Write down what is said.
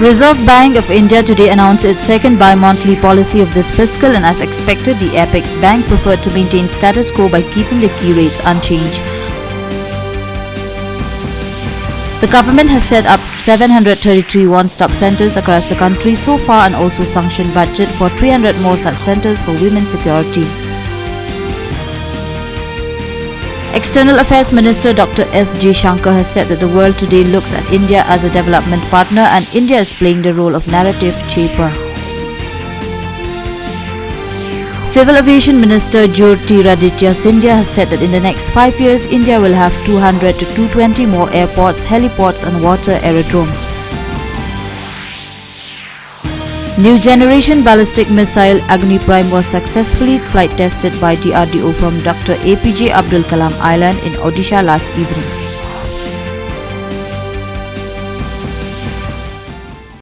Reserve Bank of India today announced its second bi-monthly policy of this fiscal, and as expected, the apex bank preferred to maintain status quo by keeping the key rates unchanged. The government has set up 733 one-stop centers across the country so far and also sanctioned budget for 300 more such centers for women's security. External Affairs Minister Dr. S. J. Shankar has said that the world today looks at India as a development partner and India is playing the role of narrative shaper. Civil Aviation Minister Jyotiraditya Scindia has said that in the next 5 years, India will have 200 to 220 more airports, heliports and water aerodromes. New generation ballistic missile Agni Prime was successfully flight tested by DRDO from Dr. APJ Abdul Kalam Island in Odisha last evening.